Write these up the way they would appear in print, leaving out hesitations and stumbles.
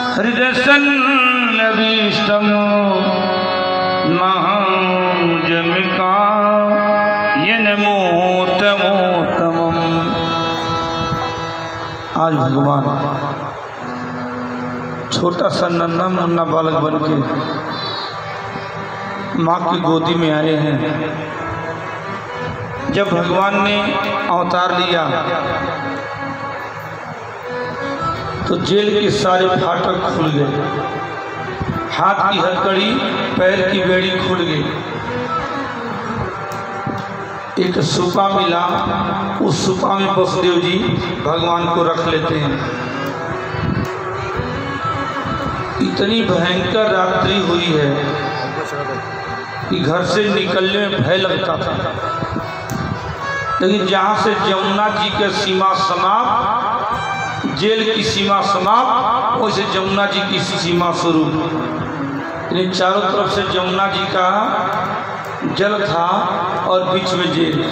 हृदय सन्नभीष्टं महाजमिका यनमोतमोत्तमम्। आज भगवान छोटा सा नन्हा मुन्ना बालक बन के माँ की गोदी में आए हैं। जब भगवान ने अवतार लिया तो जेल के सारे फाटक खुल गए, हाथ की हथकड़ी पैर की बेड़ी खुल गई। एक सुपा मिला, उस सुपा में वसुदेव जी भगवान को रख लेते हैं। इतनी भयंकर रात्रि हुई है कि घर से निकलने में भय लगता था, लेकिन जहाँ से जमुना जी के सीमा समाप्त, जेल की सीमा समाप्त, वैसे जमुना जी की सीमा शुरू। चारों तरफ से जमुना जी का जल था और बीच में जेल।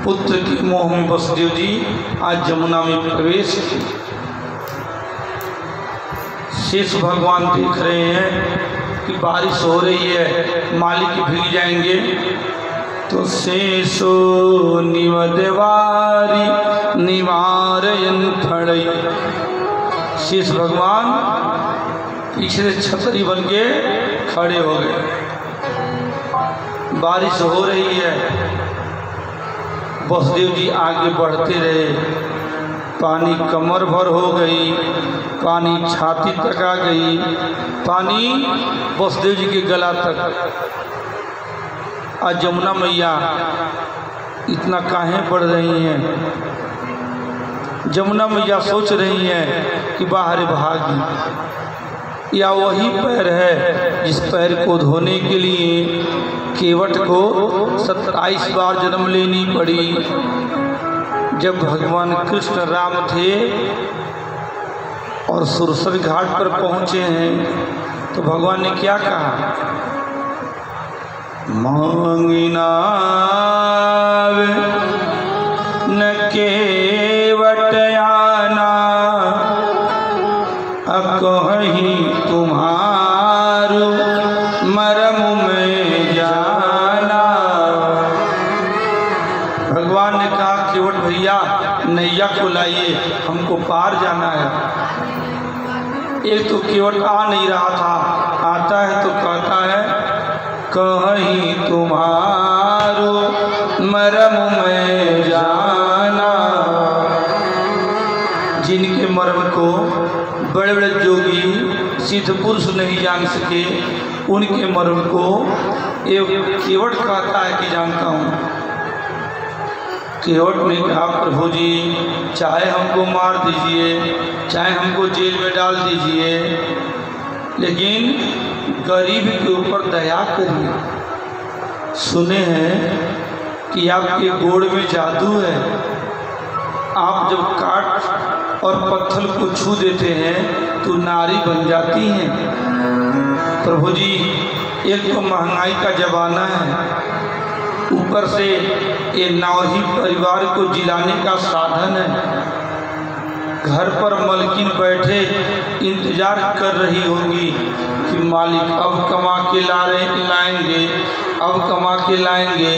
पुत्र के मोह में वसुदेव जी आज जमुना में प्रवेश किए। शेष भगवान देख रहे हैं कि बारिश हो रही है, मालिक भीग जाएंगे, तो शेषो निवदवारी निवारयन खड़ई। शेष भगवान पीछे से छतरी बन के खड़े हो गए। बारिश हो रही है, वसुदेव जी आगे बढ़ते रहे। पानी कमर भर हो गई, पानी छाती तक आ गई, पानी वसुदेव जी के गला तक। आज जमुना मैया इतना काहे बढ़ रही हैं? जमुना मैया सोच रही हैं कि बाहर भागी, या वही पैर है जिस पैर को धोने के लिए केवट को 27 बार जन्म लेनी पड़ी। जब भगवान कृष्ण राम थे और सुरसर घाट पर पहुँचे हैं तो भगवान ने क्या कहा? मांगिनाव न केवट आना, अकहि तुम्हारू मरम में जाना। भगवान ने कहा केवट भैया नैया को लाइए, हमको पार जाना है। एक तो केवट आ नहीं रहा था, आता है तो कहता है कहीं तुम्हारो मरम में जाना। जिनके मरम को बड़े बड़े जोगी सिद्ध पुरुष नहीं जान सके, उनके मरम को एक केवट कहता है कि जानता हूँ। केवट ने कहा प्रभु जी चाहे हमको मार दीजिए, चाहे हमको जेल में डाल दीजिए, लेकिन गरीब के ऊपर दया करिए। सुने हैं कि आपके गोड़ में जादू है, आप जब काट और पत्थर को छू देते हैं तो नारी बन जाती हैं। प्रभु जी एक तो महंगाई का ज़माना है, ऊपर से ये नावही परिवार को जिलाने का साधन है। घर पर मलकिन बैठे इंतजार कर रही होगी कि मालिक अब कमा के लाएंगे, अब कमा के लाएंगे,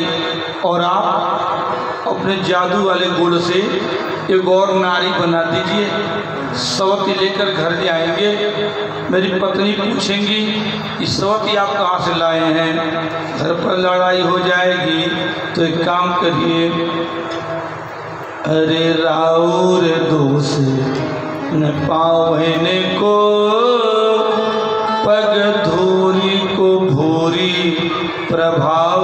और आप अपने जादू वाले गुण से एक और नारी बना दीजिए। सवती लेकर घर जाएंगे, मेरी पत्नी पूछेंगी कि सवती आप कहाँ से लाए हैं, घर पर लड़ाई हो जाएगी। तो एक काम करिए, अरे राउर दोष न पावने को, पग धूरी को भूरी प्रभाव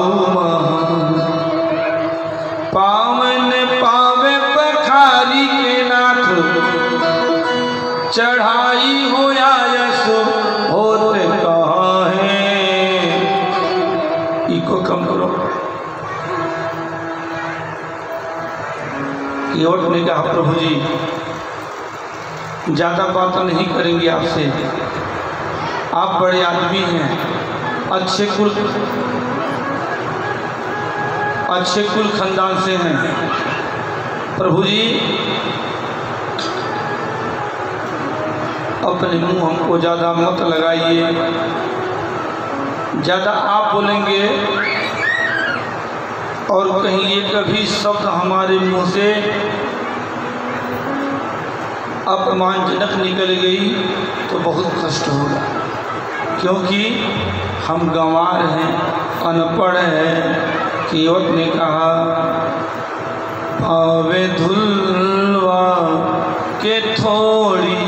पावन पावे पखारी के नाथ, चढ़ाई हो या यशो होते कहाँ है। इको कम करो। केवट ने कहा प्रभु जी ज़्यादा बात नहीं करेंगे आपसे, आप बड़े आदमी हैं, अच्छे कुल खानदान से हैं। प्रभु जी अपने मुंह हमको ज़्यादा मत लगाइए। ज़्यादा आप बोलेंगे और कहीं ये कभी शब्द हमारे मुंह से अपमानजनक निकल गई तो बहुत कष्ट होगा, क्योंकि हम गंवार हैं, अनपढ़ हैं। केवट ने कहा पावे धुलवा के थोड़ी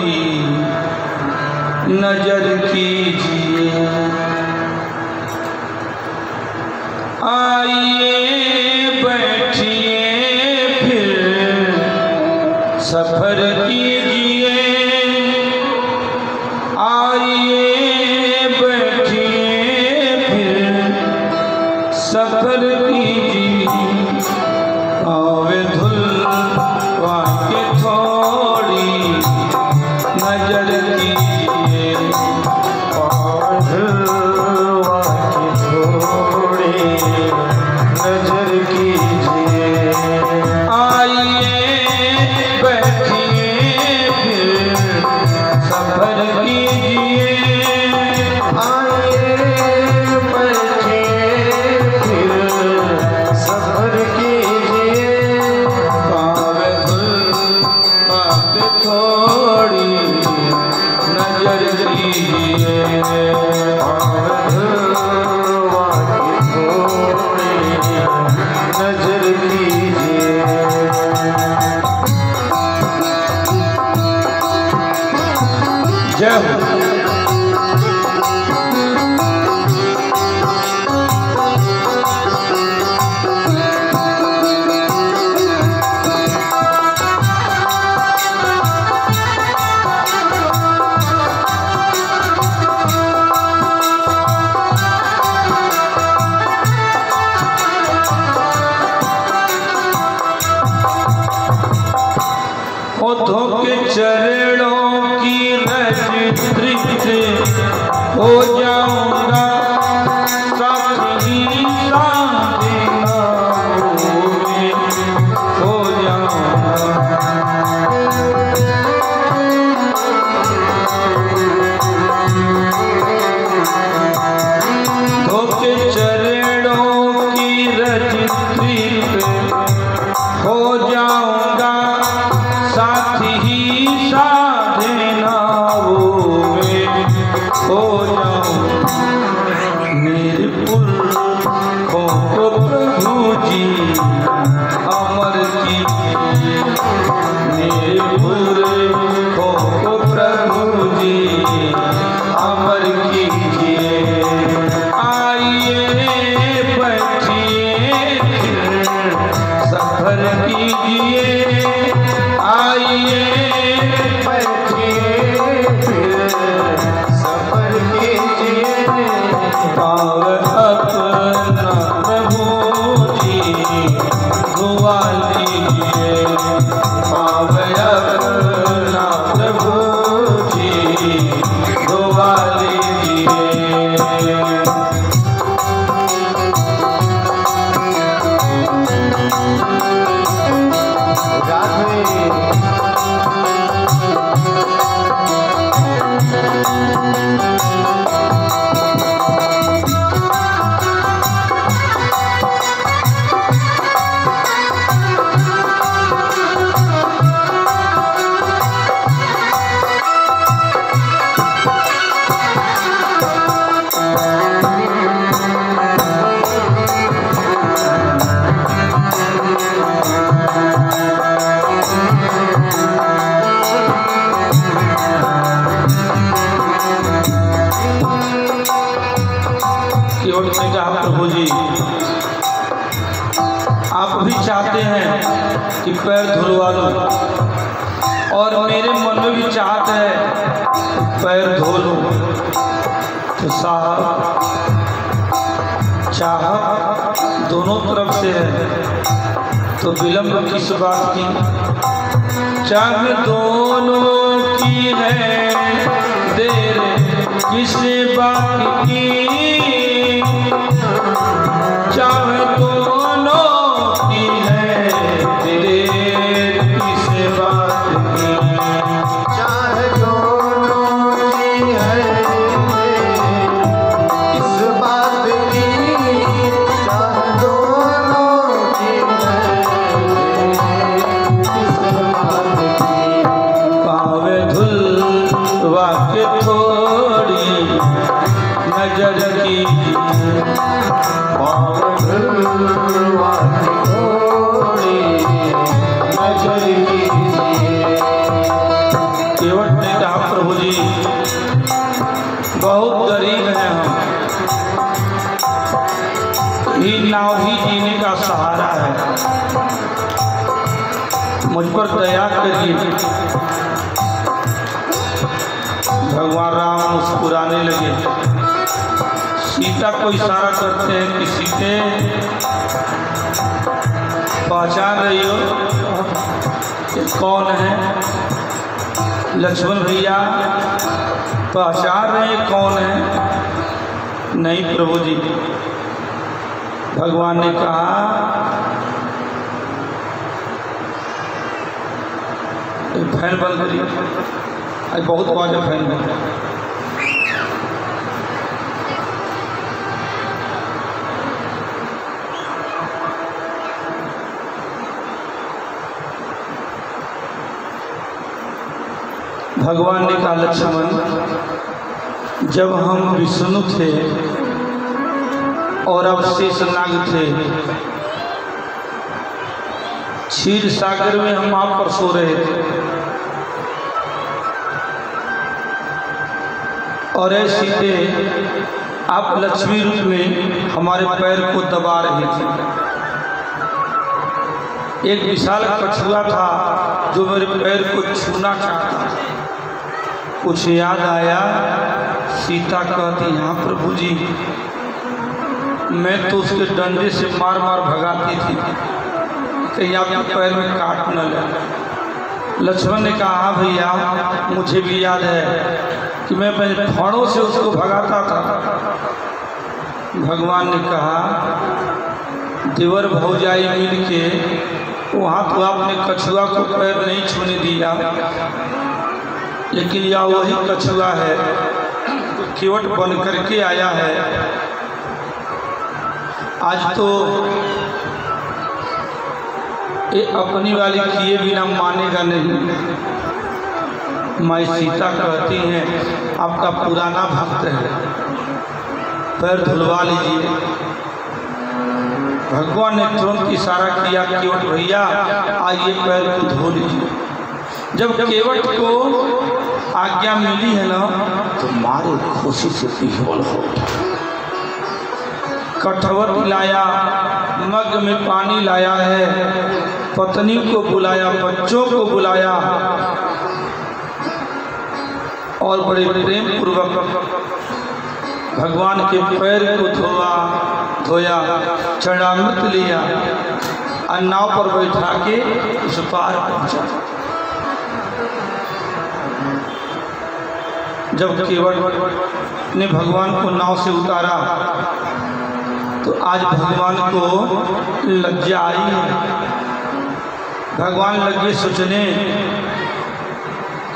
नजर कीजिए, आइए बैठिए फिर सफर कीजिए, आइए बैठिए फिर सफर कीजिए, आवे धुलवा के थोड़ी नजर कीजिए, आवे धुलवा के थोड़ी नजर कीजिए, आइए बैठिए फिर सफर कीजिए, आइए बैठिए फिर सफर कीजिए, पावे धुलवा के थोड़ी नजर कीजिए, आवे धुलवा के थोड़ी नजर कीजिए। जय हो। ओठों के चरणों की रजनी से हो जाऊंगा साथी, साथी में हो जाऊंगा, धोखे चरणों की रजनी पे हो जाऊंगा साथी ही साधना वो में हो जाऊं, मेरे पुरखों को प्रभु जी अमर कीजिए, मेरे पुरखों को प्रभु जी अमर कीजिए, आइए बैठिए सफर कीजिए, आइए बैठिए फिर सफर कीजिए, पावे अपना प्रभु जी दुआ लीजिए, पावे अपना प्रभु जी दुआ लीजिए। केवट ने कहा प्रभु जी आप भी चाहते हैं कि पैर धुलवा लो, और मेरे मन में भी चाहत है पैर धो लो, तो साहब चाहत दोनों तरफ से है तो विलंब किस बात की, चाह दोनों की है देर किस बात की, चाह दोनों की है देर किस बात की, चाह दोनों केवट ने कहा प्रभु जी बहुत गरीब हैं हम, ही नाव ही जीने का सहारा है, मुझ पर दया करिए। भगवान राम मुस्कुराने लगे। सीता को इशारा करते हैं कि सीते पहचान रही हो कि कौन है? लक्ष्मण भैया पहचान रहे कौन है? नहीं प्रभु जी। भगवान ने कहा फैन बंद करिए, आज बहुत आवाज है, फैन बंद। भगवान ने कहा लक्ष्मण, जब हम विष्णु थे और अब शेषनाग थे, क्षीर सागर में हम आप पर सो रहे थे और ऐसे सीते आप लक्ष्मी रूप में हमारे पैर को दबा रहे थे। एक विशाल कछुआ था जो मेरे पैर को छूना चाहता। कुछ याद आया, सीता कहती हाँ प्रभु जी, मैं तो उसके डंडे से मार मार भगाती थी कहीं आपके पैर में काट न ले। लक्ष्मण ने कहा हाँ भैया, मुझे भी याद है कि मैं फाड़ों से उसको भगाता था। भगवान ने कहा देवर भौजाई मिल के वहाँ तो आपने कछुआ को पैर नहीं छूने दिया, लेकिन यह वही कछुआ है केवट बन करके आया है। आज तो ये अपनी वाली किए बिना मानेगा नहीं। माई सीता कहती हैं आपका पुराना भक्त है, पैर धुलवा लीजिए। भगवान ने तुरंत इशारा किया केवट भैया आइए पैर को धो लीजिए। जब केवट को आज्ञा मिली है ना तो मारे खुशी से विह्वल हो उठा। कठवत लाया, मग में पानी लाया है, पत्नी को बुलाया, बच्चों को बुलाया और बड़े प्रेम पूर्वक भगवान के पैर को धोया, चरणामृत लिया और नाव पर बैठा के उस पार पहुंचा। जब केवट ने भगवान को नाव से उतारा तो आज भगवान को लज्जा आई है। भगवान लगे सोचने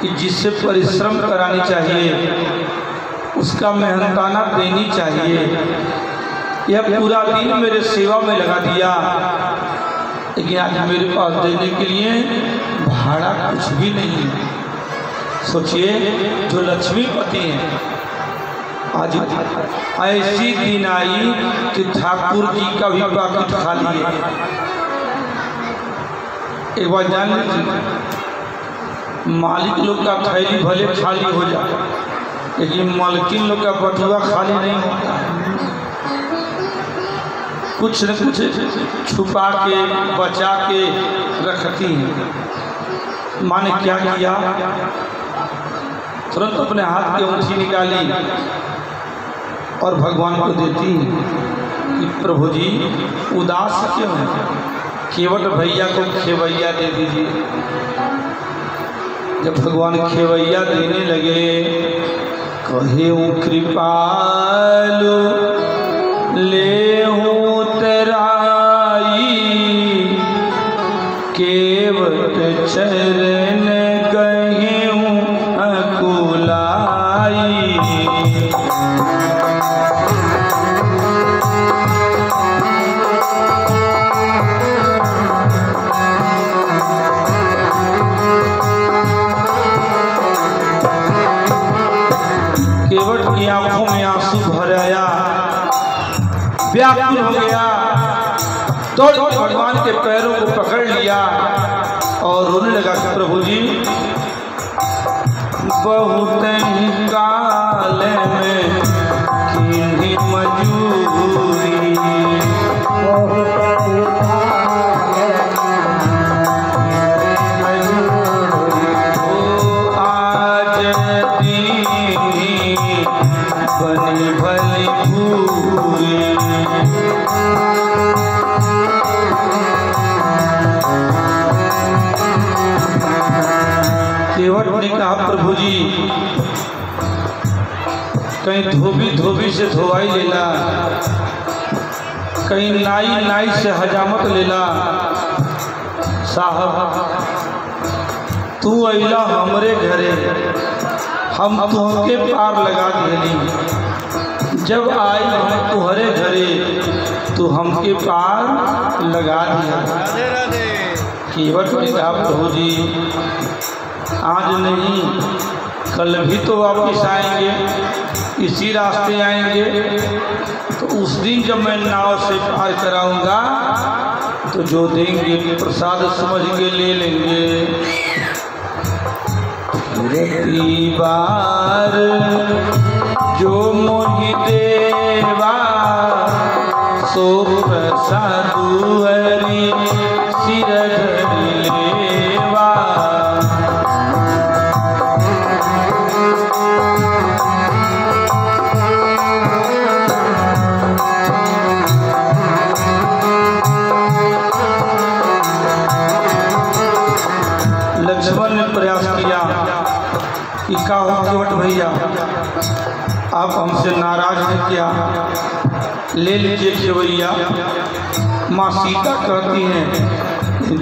कि जिससे परिश्रम करानी चाहिए उसका मेहनताना देनी चाहिए। यह पूरा दिन मेरे सेवा में लगा दिया, लेकिन आज मेरे पास देने के लिए भाड़ा कुछ भी नहीं है। सोचिए जो लक्ष्मीपति हैं, आज ऐसी दिन आई कि ठाकुर जी का भी पाकिट खाली है। एक बार जान लीजिए, मालिक लोग का थैली भले खाली हो जाए लेकिन मालकिन लोग का बटुआ खाली नहीं होता। कुछ न कुछ छुपा के बचा के रखती हैं। माने क्या किया, तुरंत अपने हाथ की अंगूठी निकाली और भगवान को देती कि प्रभु जी उदास क्यों है, केवट भैया को खेवैया दे दीजिए। जब भगवान खेवैया देने लगे, कहे कृपालु ले हूँ तेराई, केवट चरण कहे हूँ अकुलाई। केवट की आंखों में आंसू भर आया, व्याकुल हो गया, तो भगवान के पैरों को पकड़ लिया और रोने लगा कि प्रभु जी बहुत ही काल में कीन्ही मजूरी। आज दीनी बनी भली भूरी। केवट ने कहा प्रभु जी कहीं धोबी धोबी से धोवाई लेला, कहीं नाई नाई से हजामत लेला। साहब तू अइला हमरे घरे, हम तुहके पार लगा दिली। जब आई हम तुहरे घरे तू हमके पार लगा दिया। केवट ने कहा प्रभु जी आज नहीं कल भी तो वापस आएंगे, इसी रास्ते आएंगे। तो उस दिन जब मैं नाव से पार कराऊंगा तो जो देंगे प्रसाद समझ के ले लेंगे। रती बार जो मोहि देवा सो प्रसादु हरि सिर धरि लेवा। लक्ष्मण ने प्रयास किया कि का हो केवट भैया आप हमसे नाराज हैं क्या, ले लीजिए खेवैया। माँ सीता कहती हैं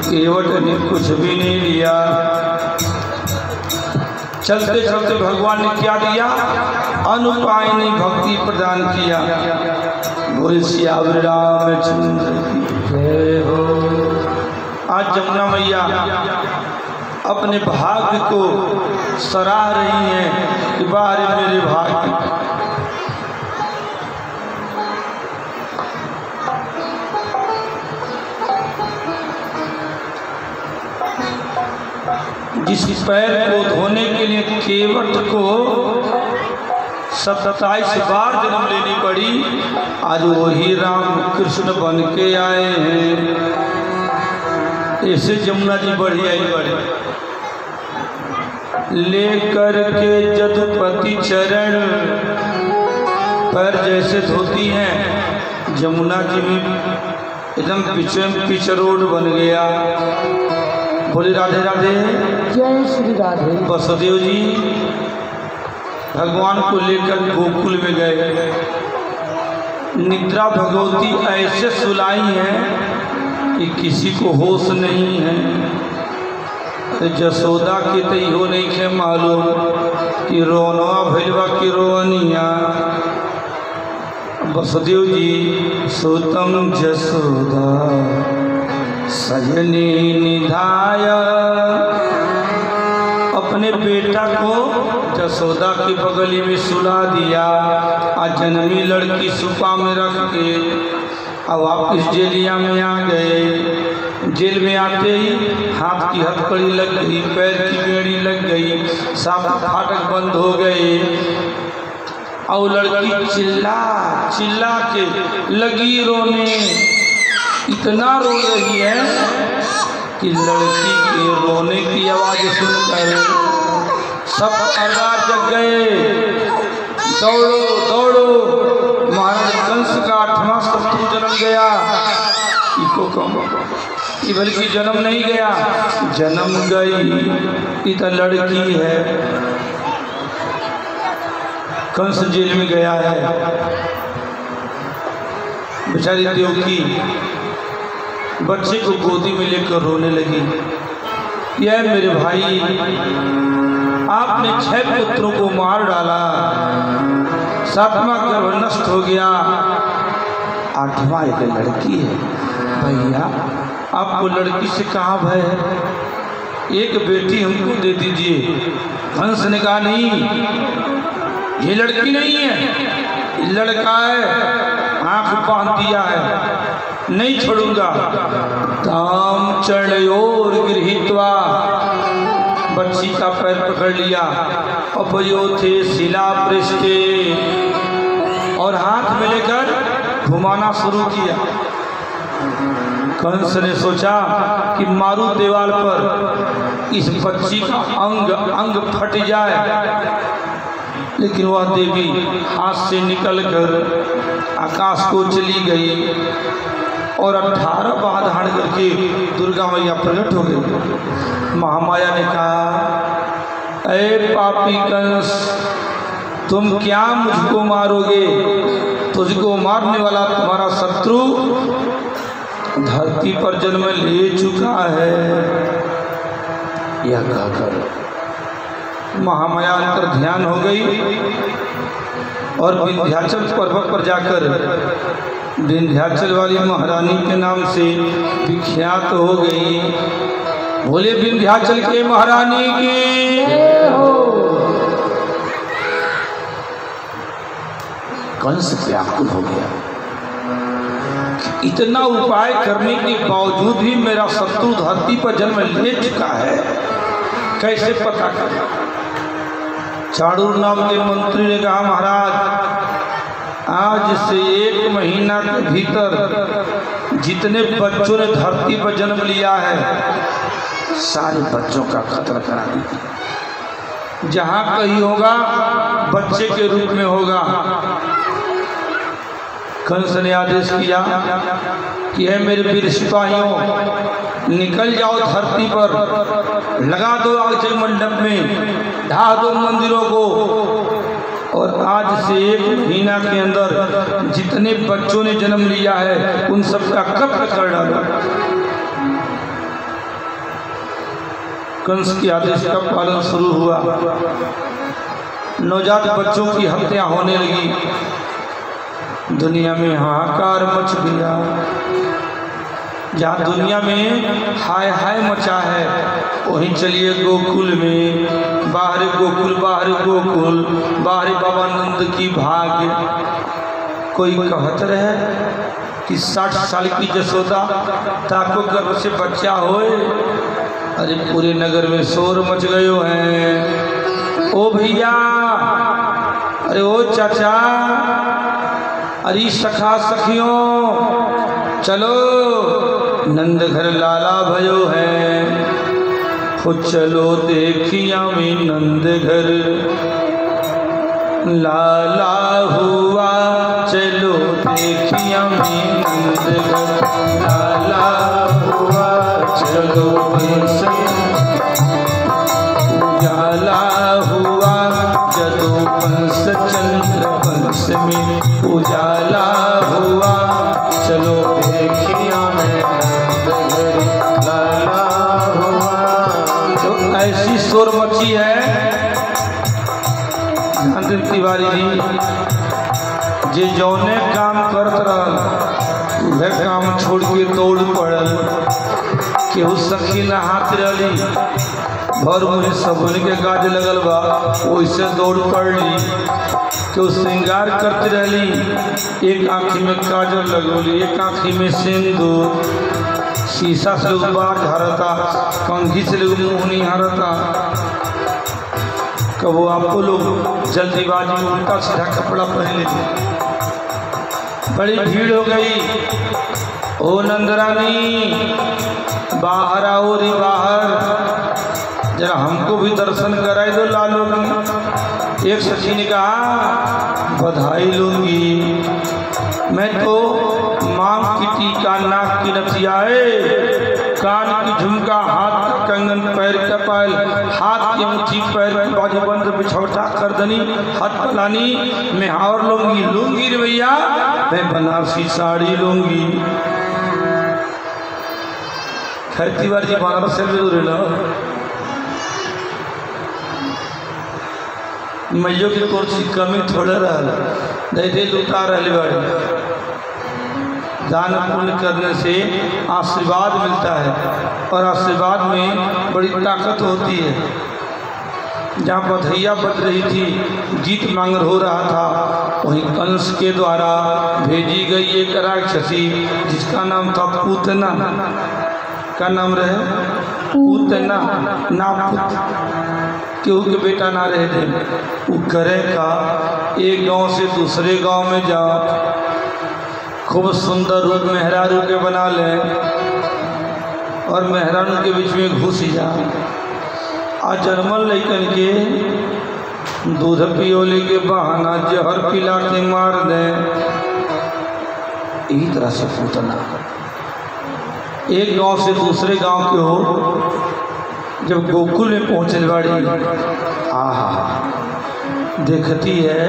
केवट ने कुछ भी नहीं लिया। चलते चलते भगवान ने क्या दिया, अनुपायनी भक्ति प्रदान किया। बोले सियावर रामचंद्र की जय हो। आज जमुना मैया अपने भाग्य को सराह रही हैं कि बारे मेरे भाग्य। जिस पैर को धोने के लिए केवट को 27 बार जन्म लेनी पड़ी, आज वही राम कृष्ण बन के आए हैं। ऐसे जमुना जी बढ़िया ही बढ़े लेकर के जदुपति चरण पैर जैसे धोती हैं, जमुना जी में एकदम पिछरोड बन गया। बोले राधे राधे जय श्री राधे। वसुदेव जी भगवान को लेकर गोकुल में गए। निद्रा भगवती ऐसे सुलाई हैं कि किसी को होश नहीं है। जसोदा के तई हो नहीं खे मालूम कि रोनवा भैलवा की रोनिया। वसुदेव जी सोतम जसोदा सजनी निधाय, अपने बेटा को जसोदा की बगली में सुला दिया। आज जन्मी लड़की सुपा में रख के अब वापिस जेलिया में आ गए। जेल में आते ही हाथ की हथकड़ी लग गई, पैर की बेड़ी लग गई, सब फाटक बंद हो गए। और लड़की चिल्ला चिल्ला के लगी रोने। इतना रो रही है कि लड़की के रोने की आवाज़ सुनकर सब सरदार जग गए। दौड़ो दौड़ो, महाराज कंस का 8वां शत्रु जन्म गया। इको कम ये बल्कि जन्म नहीं गया, जन्म गई। इतना लड़की है, कंस जेल में गया है। बेचारी देवकी बच्चे को गोदी में लेकर रोने लगी। यह मेरे भाई, आपने 6 पुत्रों को मार डाला, 7वां गर्भ नष्ट हो गया, 8वां एक लड़की है। भैया आपको लड़की से कहाँ भय है, एक बेटी हमको दे दीजिए। हंस ने कहा नहीं, ये लड़की नहीं है, लड़का है, आंख बांध दिया है, नहीं छोड़ूंगा। ताम चढ़योर गृहीत्वा, बच्ची का पैर पकड़ लिया, अपयो थे शिला पृष्ठे, और हाथ में लेकर घुमाना शुरू किया। कंस ने सोचा कि मारू दीवार पर, इस बच्ची का अंग अंग फट जाए, लेकिन वह देवी हाथ से निकलकर आकाश को चली गई और 18 बार धारण करके दुर्गा मैया प्रकट हो गई। महामाया ने कहा, ऐ पापी कंस, तुम क्या मुझको मारोगे? तुझको मारने वाला तुम्हारा शत्रु धरती पर जन्म ले चुका है। यह कहकर महामाया अंतर ध्यान हो गई और विंध्याचल पर्वत पर जाकर विंध्याचल वाली महारानी के नाम से विख्यात हो गई। बोले विंध्याचल के महारानी की। कंस व्याकुल हो गया, इतना उपाय करने के बावजूद भी मेरा शत्रु धरती पर जन्म ले चुका है, कैसे पता करें? चाणूर नाम के मंत्री ने कहा, महाराज आज से 1 महीना के भीतर जितने बच्चों ने धरती पर जन्म लिया है, सारे बच्चों का कत्ल करा दीजिए। जहाँ कहीं होगा बच्चे के रूप में होगा। कंस ने आदेश किया कि है मेरे वीर सिपाहियों, निकल जाओ धरती पर, लगा दो आग मंडप में, ढा दो मंदिरों को, और आज से 1 महीना के अंदर जितने बच्चों ने जन्म लिया है उन सबका कत्ल कर डालो। कंस के आदेश का पालन शुरू हुआ। नवजात बच्चों की हत्या होने लगी। दुनिया में हाहाकार मच गया। जहाँ दुनिया में हाय हाय मचा है, वहीं चलिए गोकुल में, बाहर गोकुल बाहर बाबा नंद की भाग्य। कोई कहत रहे कि 60 साल की जसोदा ताको गर्भ से बच्चा होए। अरे पूरे नगर में शोर मच गयो है। ओ भैया, अरे ओ चाचा, अरे सखा सखियों, चलो नंद घर लाला भयो है। हो चलो देखिया में नंद घर लाला हुआ, चलो देखिया में नंद घर लाला हुआ, चलो उजाला हुआ, जदो पंस चंद्र पंस में उजाला हुआ, चलो देखिया में नंद घर लाला हुआ। तो ऐसी शोर मची है नंद तिवारी जी, जे जौने काम करत रहल वह काम छोड़ के दौड़ पड़ल। केहू सखी नहात रही, भर मुझे सबन के गाज लगल बा, वैसे दौड़ पड़ली। केहू श्रृंगार करते रहली, एक आँखी में काजल लगौली, एक आँखी में सिंदूर। शीशा से लोग बार झारता, कंघी से लोग मुँह नहीं हारता। कबो आपको लोग जल्दीबाजी में उल्टा सीधा कपड़ा पहन लेते। बड़ी भीड़ हो गई। ओ नंदरानी, बाहर आओ रे बाहर, जरा हमको भी दर्शन कराए दो लालो की। एक सखी ने कहा, बधाई लूंगी, मैं तो मांग की टीका, नाक की नथियाए, कान की झुमका, हाथ का कंगन, पैर का पायल, हाथ की अंगूठी, पैर की बाजूबंद, बिछौटा, करदनी, हाथ पलानी, मैं हार लूंगी रे भैया, मैं बनारसी साड़ी लूंगी। खैती वाली बनारस से भी ना मैयो की कुर्सी कमी थोड़े रहा, दे लुटा रही बाड़ी। दान पुण्य करने से आशीर्वाद मिलता है और आशीर्वाद में बड़ी ताकत होती है। जहाँ बधैया बज रही थी, गीत मांगर हो रहा था, वहीं कंस के द्वारा भेजी गई एक राक्षसी जिसका नाम था पूतना। का नाम रहे? पूतना, ना केहू के बेटा ना रह दे। वो करे का एक गांव से दूसरे गांव में जाओ, खूब सुंदर रूप मेहरारू के बना ले और मेहरारू के बीच में घुस जा। आज जन्मल लइकन के दूध पियोले के बहाना जहर पिला के मार दे। इसी तरह से पूतना एक गांव से दूसरे गांव के हो, जब गोकुल में पहुंचे बाड़ी, आहा देखती है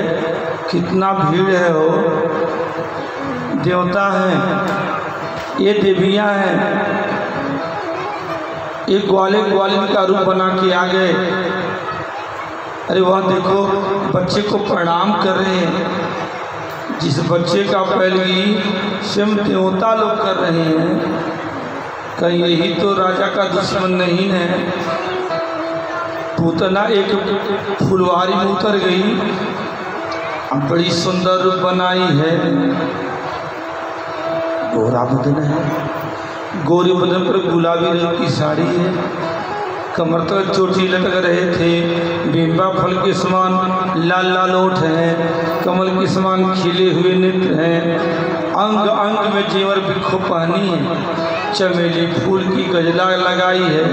कितना भीड़ है। हो देवता हैं, ये देवियां हैं, एक ग्वालिन का रूप बना के आ गए। अरे वह देखो बच्चे को प्रणाम कर रहे हैं। जिस बच्चे का पैलगी स्वयं देवता लोग कर रहे हैं, कहीं यही तो राजा का दुश्मन नहीं है। पूतना एक फुलवारी में उतर गई, अब बड़ी सुंदर रूप बनाई है। गोरा बदन है, गोरे बदन पर गुलाबी रंग की साड़ी है, कमर तक चोटी लटक रहे थे, बिंबा फल के समान लाल लाल ओठ हैं, कमल के समान खिले हुए नेत्र हैं, अंग अंग में जेवर बिखो पहनी है, चमेली फूल की गजला लगाई है।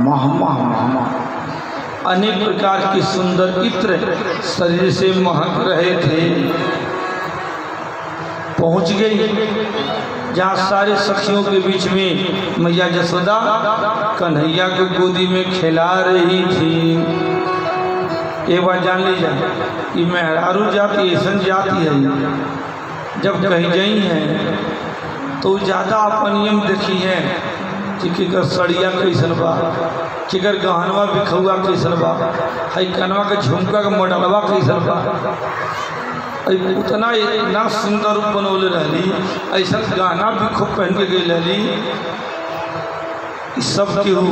माह माह माह अनेक प्रकार की सुंदर इत्र शरीर से महक रहे थे। पहुंच गई जहाँ सारे सखियों के बीच में मैया जसोदा कन्हैया को गोदी में खिला रही थी। एक बार जान लीजिए कि मेहरारू जाति ऐसा जाति है, जब कहीं गई हैं तो ज़्यादा अपन नियम देखी है कि केकर सड़िया कैसन बा, केकर गहनवा बिखुआ कैसन बा, है कनवा के झुमका के मॉडलवा कैसन बा। उतना इतना सुंदर रूप बनौले रही, ऐसा गाना भी खूब पहन के गई रही, सब केहू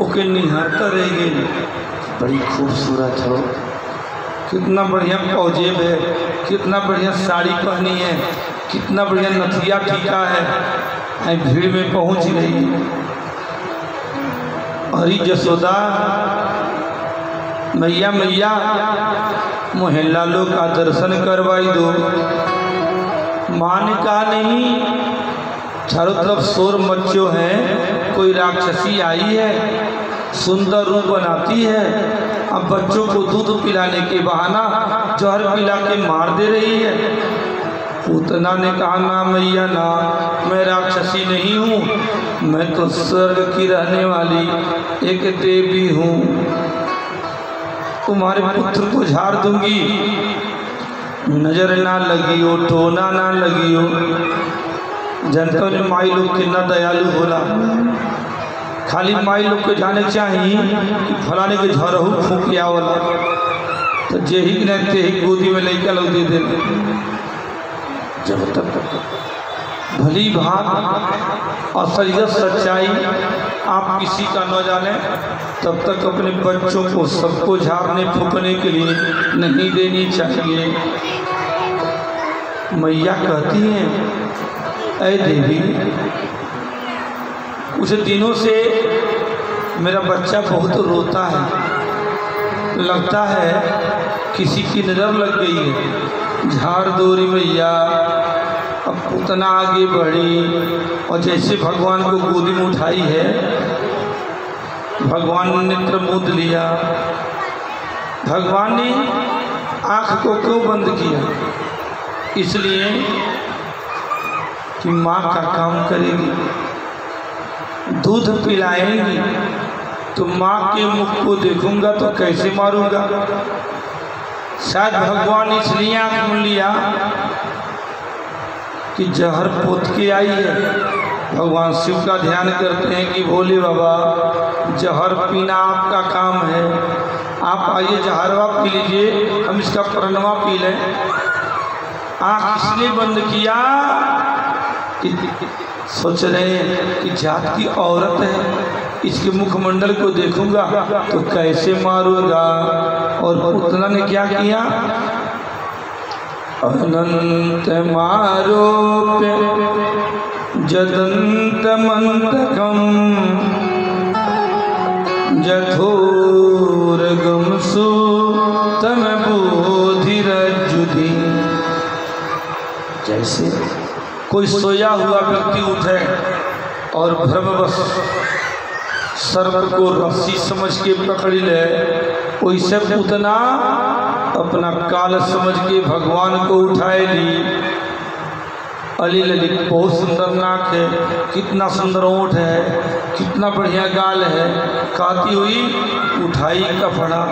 ओके निहारता रह गई। बड़ी खूबसूरत हो, कितना बढ़िया पौजेब है, कितना बढ़िया साड़ी पहनी है, कितना बढ़िया नथिया टीका है। भीड़ में पहुंच गई। अरे जसोदा मैया मैया मोहे लालो का दर्शन करवाई दो। माँ ने कहा नहीं, चारों तरफ शोर मच्चो है, कोई राक्षसी आई है, सुंदर रूप बनाती है, अब बच्चों को दूध पिलाने के बहाना जहर पिला के मार दे रही है। पूतना ने कहा ना मैया ना, मैं राक्षसी नहीं हूँ, मैं तो स्वर्ग की रहने वाली एक देवी हूँ। तुम्हारे पुत्र को झाड़ दूंगी, नजर ना लगी हो, टोना ना लगी हो। जनता ने माई लोग कितना दयालु होला, खाली माई लोग को जाने चाहिए कि फलाने के झरहू फूक आवला तो जेही कि नहीं तेही गोदी में लड़का लोग दे दे। जब तक भली भात असलियत सच्चाई आप किसी का न जाने, तब तक अपने बच्चों को सबको झाड़ने फूकने के लिए नहीं देनी चाहिए। मैया कहती हैं, ऐ देवी, कुछ दिनों से मेरा बच्चा बहुत रोता है, लगता है किसी की नज़र लग गई है, झाड़ दोरी मैया। अब उतना आगे बढ़ी और जैसे भगवान को गोदी में उठाई है, भगवान ने नेत्र मूंद लिया। भगवान ने आँख को क्यों बंद किया? इसलिए कि माँ का काम करेगी, दूध पिलाएंगी तो माँ के मुख को देखूंगा तो कैसे मारूंगा। शायद भगवान इसलिए आँख मूंद लिया कि जहर पोत के आई है। भगवान शिव का ध्यान करते हैं कि भोले बाबा जहर पीना आपका काम है, आप आइए जहरवा पी लीजिए, हम इसका प्रणवा पी लें। आँख इसलिए बंद किया कि सोच रहे हैं कि जात की औरत है, इसके मुखमंडल को देखूंगा तो कैसे मारूंगा। और पुतना ने क्या किया? अनंत मारोप्य जदंत मंतकम जथो कैसे कोई सोया हुआ व्यक्ति उठे और भ्रमवश सर्प को रस्सी समझ के पकड़ ले, वैसे पूतना अपना काल समझ के भगवान को उठाए ली। अली ललित बहुत सुंदर नाक है, कितना सुंदर ओंठ है, कितना बढ़िया गाल है, कहती हुई उठाई कपड़ा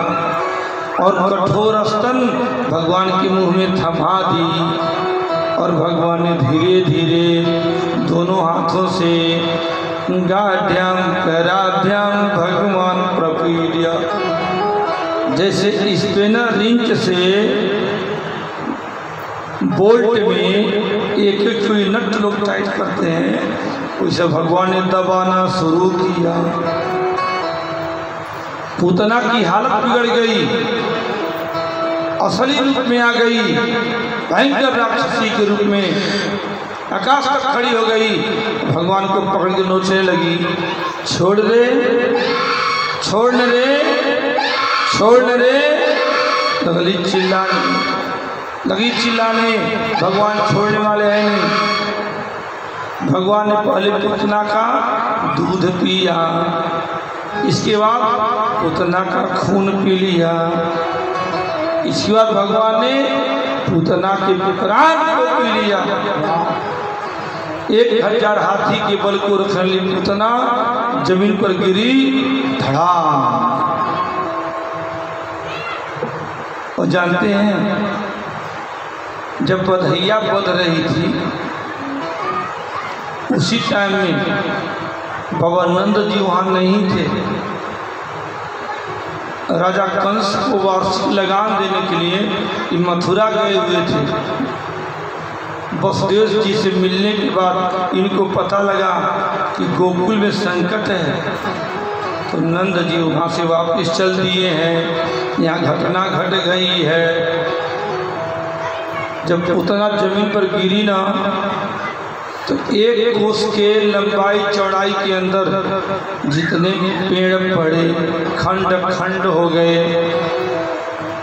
और कठोर स्तन भगवान के मुंह में थमा दी। और भगवान ने धीरे धीरे दोनों हाथों से गाढ़्याम कराध्याम भगवान प्रपीड्य, जैसे स्पेनर रिंच से बोल्ट में एक एक सुई नट लोग टाइट करते हैं, वैसे भगवान ने दबाना शुरू किया। पूतना की हालत बिगड़ गई, असली रूप में आ गई, भयंकर राक्षसी के रूप में आकाश तक खड़ी हो गई। भगवान को पकड़ के नोचने लगी, छोड़ दे, छोड़ने रे, छोड़ने रे, लगी चिल्लाने। भगवान छोड़ने वाले हैं नहीं। भगवान ने पहले पूतना का दूध पिया, इसके बाद पूतना का खून पी लिया, इसके बाद भगवान ने पूतना के प्राण को पी लिया। 1000 हाथी के बल को रख ली पूतना, जमीन पर गिरी धड़ाम। और जानते हैं जब बधैया बध रही थी उसी टाइम में बाबा नंद जी वहाँ नहीं थे। राजा कंस को वार्षिक लगान देने के लिए मथुरा गए हुए थे। वसुदेव जी से मिलने के बाद इनको पता लगा कि गोकुल में संकट है, तो नंद जी वहाँ से वापस चल दिए हैं। यहाँ घटना घट गई है। जब पूतना जमीन पर गिरी ना, तो 1 कोस के लंबाई चौड़ाई के अंदर जितने पेड़ पड़े खंड खंड हो गए।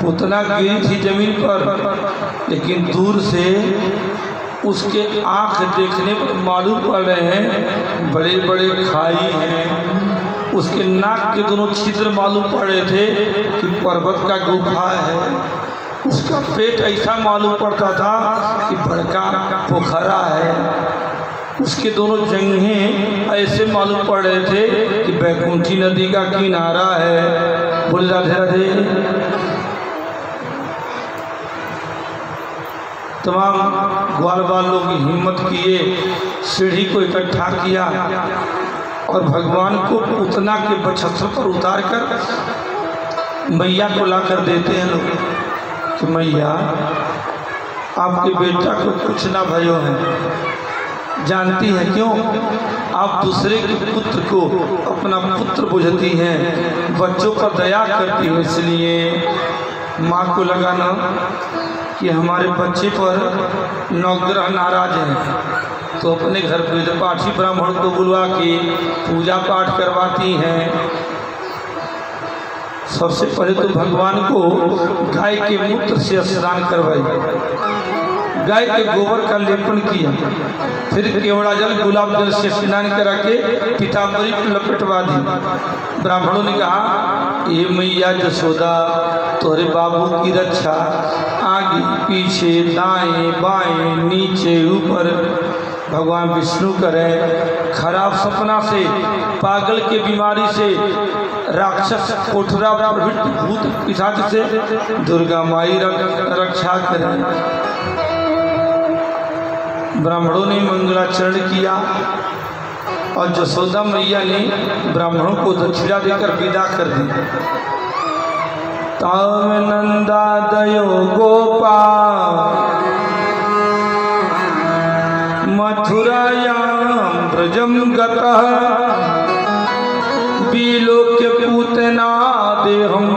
पूतना गिरी थी जमीन पर, लेकिन दूर से उसके आँख देखने पर मालूम पड़ रहे हैं बड़े बड़े खाई हैं। उसके नाक के दोनों छिद्र मालूम पड़ रहे थे कि पर्वत का गुफा है। उसका पेट ऐसा मालूम पड़ता था कि बड़का पोखरा है। उसके दोनों जंघें ऐसे मालूम पड़ रहे थे कि बैकुंठी नदी का किनारा है। बोले राधे राधे। तमाम ग्वाल बाल लोग हिम्मत किए, सीढ़ी को इकट्ठा किया और भगवान को पूतना के बछत्र पर उतार कर मैया को ला कर देते हैं लोग कि मैया आपके बेटा को कुछ ना भयो है। जानती है क्यों? आप दूसरे के पुत्र को अपना पुत्र बुझती हैं, बच्चों पर दया करती हो, इसलिए माँ को लगाना कि हमारे बच्चे पर नवग्रह नाराज हैं, तो अपने घर पे पाठी ब्राह्मण को बुलवा के पूजा पाठ करवाती हैं। सबसे पहले तो भगवान को गाय के मूत्र से स्नान करवाई, गाय के गोबर का लेपन किया, फिर केवड़ा जल गुलाब जल से स्नान करा के पीताम्बरी पर लपेटवा दी। ब्राह्मणों ने कहा, ये मैया जसोदा तोरे बाबू की रक्षा आगे पीछे दाएं बाएं नीचे ऊपर भगवान विष्णु करे। खराब सपना से, पागल के बीमारी से, राक्षस कोठरा प्रवृत्त भूत पिशाच से दुर्गा माई रक्षा करें। ब्राह्मणों ने मंगलाचरण किया और जसोदा मैया ने ब्राह्मणों को दक्षिणा देकर विदा कर दी। ताम नंदा दयो गोपाल मथुरायां ब्रजम गतः विलोक्य पूतना देहम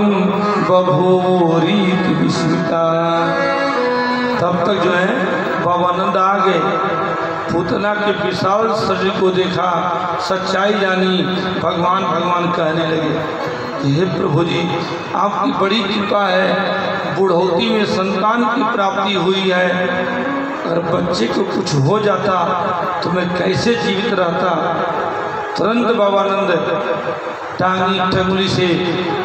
बभूरीति विस्मिता। तब तक जो है बाबा नंद आ गए, पूतना के विशाल शरीर को देखा, सच्चाई जानी, भगवान भगवान कहने लगे। हे प्रभु जी, आपकी बड़ी कृपा है, बुढ़ौती में संतान की प्राप्ति हुई है। अगर बच्चे को कुछ हो जाता तो मैं कैसे जीवित रहता। तुरंत बाबानंद टांगी टंगली से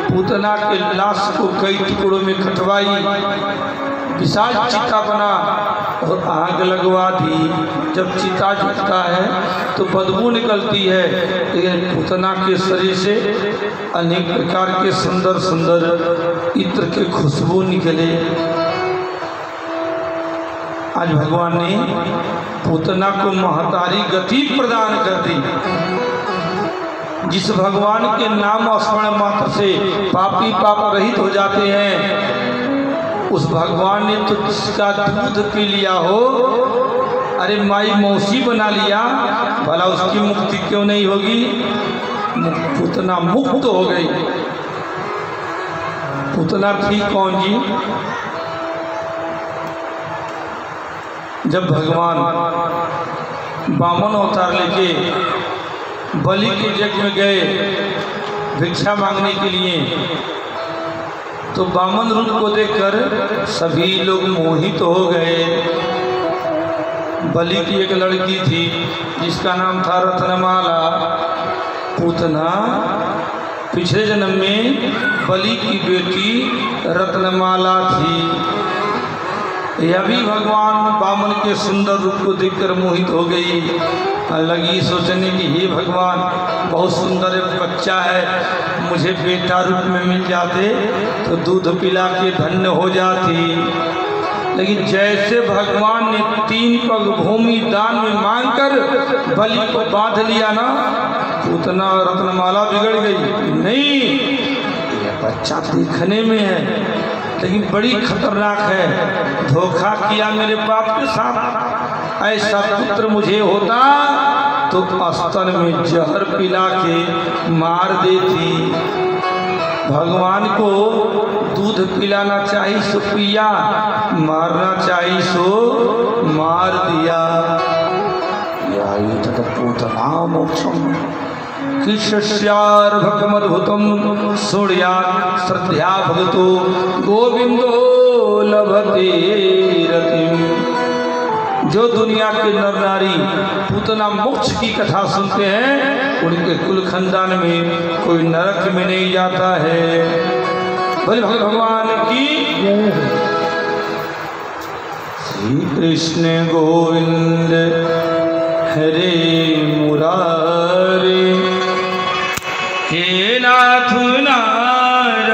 पूतना के लाश को कई टुकड़ों में कटवाई, विशाल चिता बना और आग लगवा दी। जब चिता जलता है तो बदबू निकलती है, लेकिन पूतना के शरीर से अनेक प्रकार के सुंदर सुंदर इत्र के खुशबू निकले। आज भगवान ने पूतना को महतारी गति प्रदान कर दी। जिस भगवान के नाम स्मरण मात्र से पापी पाप रहित हो जाते हैं, उस भगवान ने तो जिसका दूध पी लिया हो, अरे माई मौसी बना लिया, भला उसकी मुक्ति क्यों नहीं होगी। पूतना मुक्त हो गई। पूतना थी कौन जी? जब भगवान बामन अवतार लेके बलि के यज्ञ में गए भिक्षा मांगने के लिए, तो बामन रूप को देखकर सभी लोग मोहित हो गए। बलि की एक लड़की थी जिसका नाम था रत्नमाला। पूतना पिछले जन्म में बलि की बेटी रत्नमाला थी। यह भी भगवान बामन के सुंदर रूप को देखकर मोहित हो गई। लगी सोचने की हे भगवान, बहुत सुंदर एक बच्चा है, मुझे बेटा रूप में मिल जाते तो दूध पिला के धन्य हो जाती। लेकिन जैसे भगवान ने 3 पग भूमि दान में मांगकर बलि को बांध लिया ना, पूतना रत्नमाला बिगड़ गई। नहीं, यह बच्चा देखने में है लेकिन बड़ी खतरनाक है, धोखा किया मेरे बाप के साथ। ऐसा पुत्र मुझे होता तो स्तन में जहर पिला के मार देती। भगवान को दूध पिलाना चाहिए सो पिया, मारना चाहिए सो मार दिया। पूतना मोक्षम कृष्यार्भकमद्भुतं सूर्यात् श्रद्धया भगतो गोविंदो लभते रतिम्। जो दुनिया के नर नारी पूतना मोक्ष की कथा सुनते हैं, उनके कुल खानदान में कोई नरक में नहीं जाता है। बोले भगवान की श्री कृष्ण गोविंद हरे मुरारे, हे नाथ नारायण